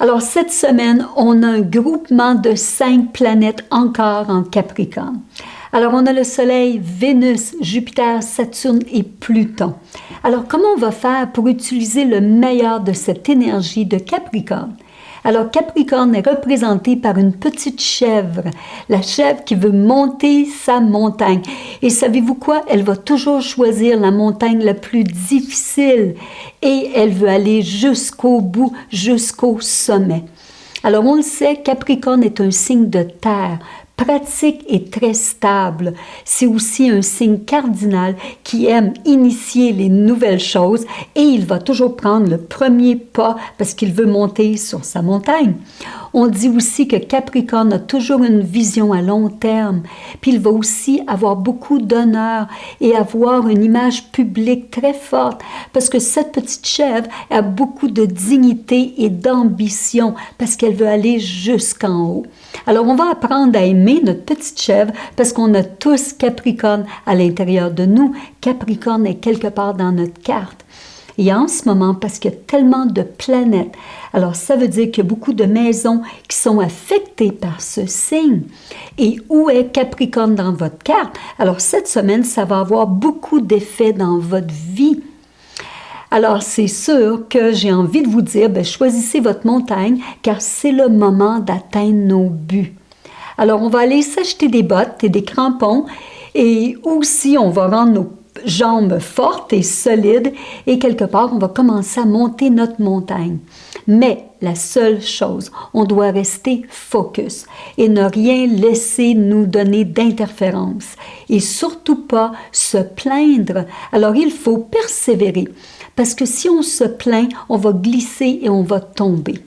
Alors, cette semaine, on a un groupement de 5 planètes encore en Capricorne. Alors, on a le Soleil, Vénus, Jupiter, Saturne et Pluton. Alors, comment on va faire pour utiliser le meilleur de cette énergie de Capricorne? Alors, Capricorne est représenté par une petite chèvre, la chèvre qui veut monter sa montagne. Et savez-vous quoi? Elle va toujours choisir la montagne la plus difficile et elle veut aller jusqu'au bout, jusqu'au sommet. Alors, on le sait, Capricorne est un signe de terre, pratique et très stable. C'est aussi un signe cardinal qui aime initier les nouvelles choses et il va toujours prendre le premier pas parce qu'il veut monter sur sa montagne. On dit aussi que Capricorne a toujours une vision à long terme, puis il va aussi avoir beaucoup d'honneur et avoir une image publique très forte parce que cette petite chèvre a beaucoup de dignité et d'ambition parce qu'elle veut aller jusqu'en haut. Alors, on va apprendre à aimer notre petite chèvre parce qu'on a tous Capricorne à l'intérieur de nous. Capricorne est quelque part dans notre carte. Et en ce moment, parce qu'il y a tellement de planètes, alors ça veut dire qu'il y a beaucoup de maisons qui sont affectées par ce signe. Et où est Capricorne dans votre carte? Alors cette semaine, ça va avoir beaucoup d'effets dans votre vie. Alors, c'est sûr que j'ai envie de vous dire, choisissez votre montagne, car c'est le moment d'atteindre nos buts. Alors, on va aller s'acheter des bottes et des crampons, et aussi, on va rendre nos jambes fortes et solides, et quelque part, on va commencer à monter notre montagne. Mais, la seule chose, on doit rester focus et ne rien laisser nous donner d'interférence. Et surtout pas se plaindre. Alors, il faut persévérer. Parce que si on se plaint, on va glisser et on va tomber.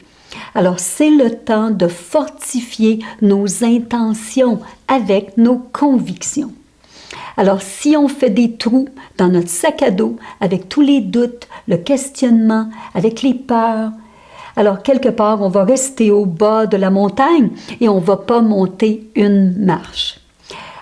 Alors, c'est le temps de fortifier nos intentions avec nos convictions. Alors, si on fait des trous dans notre sac à dos avec tous les doutes, le questionnement, avec les peurs, alors quelque part, on va rester au bas de la montagne et on ne va pas monter une marche.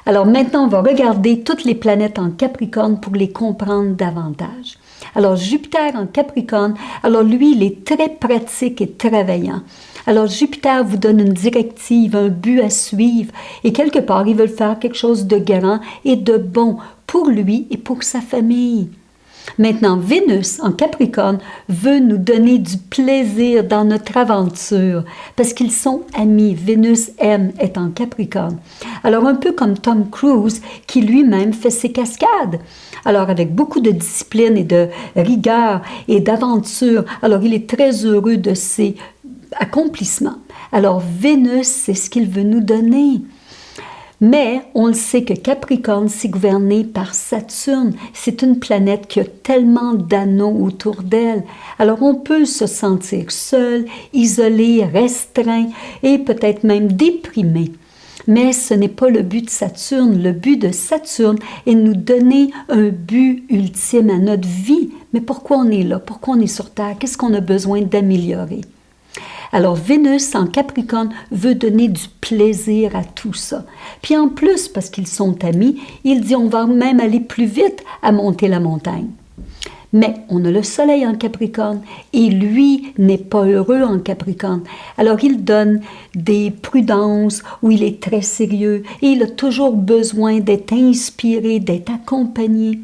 Alors maintenant, on va regarder toutes les planètes en Capricorne pour les comprendre davantage. Alors Jupiter en Capricorne, alors lui, il est très pratique et travaillant. Alors Jupiter vous donne une directive, un but à suivre et quelque part, il veut faire quelque chose de grand et de bon pour lui et pour sa famille. Maintenant, Vénus en Capricorne veut nous donner du plaisir dans notre aventure parce qu'ils sont amis. Vénus est en Capricorne. Alors, un peu comme Tom Cruise qui lui-même fait ses cascades. Alors, avec beaucoup de discipline et de rigueur et d'aventure, alors il est très heureux de ses accomplissements. Alors, Vénus, c'est ce qu'il veut nous donner. Mais on le sait que Capricorne, c'est gouverné par Saturne. C'est une planète qui a tellement d'anneaux autour d'elle. Alors on peut se sentir seul, isolé, restreint et peut-être même déprimé. Mais ce n'est pas le but de Saturne. Le but de Saturne est de nous donner un but ultime à notre vie. Mais pourquoi on est là? Pourquoi on est sur Terre? Qu'est-ce qu'on a besoin d'améliorer? Alors, Vénus en Capricorne veut donner du plaisir à tout ça. Puis en plus, parce qu'ils sont amis, il dit on va même aller plus vite à monter la montagne. Mais on a le Soleil en Capricorne et lui n'est pas heureux en Capricorne. Alors il donne des prudences où il est très sérieux et il a toujours besoin d'être inspiré, d'être accompagné.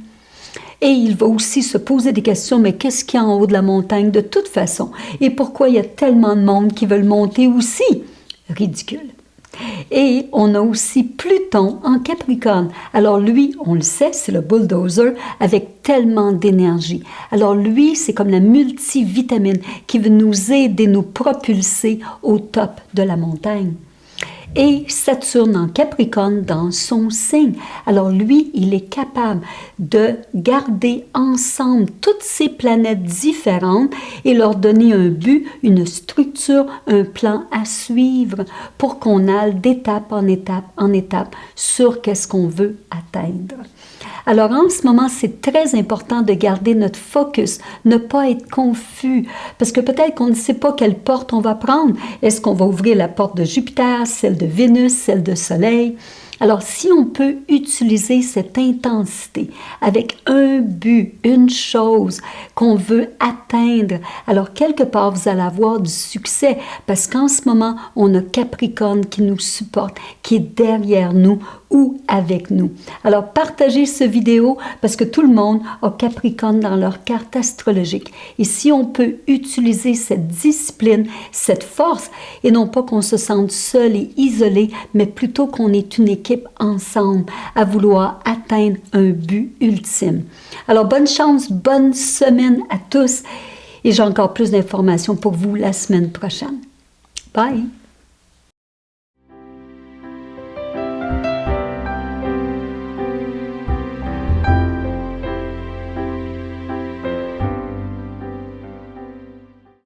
Et il va aussi se poser des questions, mais qu'est-ce qu'il y a en haut de la montagne de toute façon? Et pourquoi il y a tellement de monde qui veulent monter aussi? Ridicule. Et on a aussi Pluton en Capricorne. Alors lui, on le sait, c'est le bulldozer avec tellement d'énergie. Alors lui, c'est comme la multivitamine qui veut nous aider, nous propulser au top de la montagne. Et Saturne en Capricorne dans son signe. Alors lui, il est capable de garder ensemble toutes ces planètes différentes et leur donner un but, une structure, un plan à suivre pour qu'on aille d'étape en étape en étape sur qu'est-ce qu'on veut atteindre. Alors en ce moment, c'est très important de garder notre focus, ne pas être confus, parce que peut-être qu'on ne sait pas quelle porte on va prendre. Est-ce qu'on va ouvrir la porte de Jupiter, celle de Vénus, celle de Soleil? Alors, si on peut utiliser cette intensité avec un but, une chose qu'on veut atteindre, alors quelque part, vous allez avoir du succès parce qu'en ce moment, on a Capricorne qui nous supporte, qui est derrière nous ou avec nous. Alors, partagez cette vidéo parce que tout le monde a Capricorne dans leur carte astrologique. Et si on peut utiliser cette discipline, cette force, et non pas qu'on se sente seul et isolé, mais plutôt qu'on est une équipe ensemble à vouloir atteindre un but ultime. Alors, bonne chance, bonne semaine à tous et j'ai encore plus d'informations pour vous la semaine prochaine. Bye!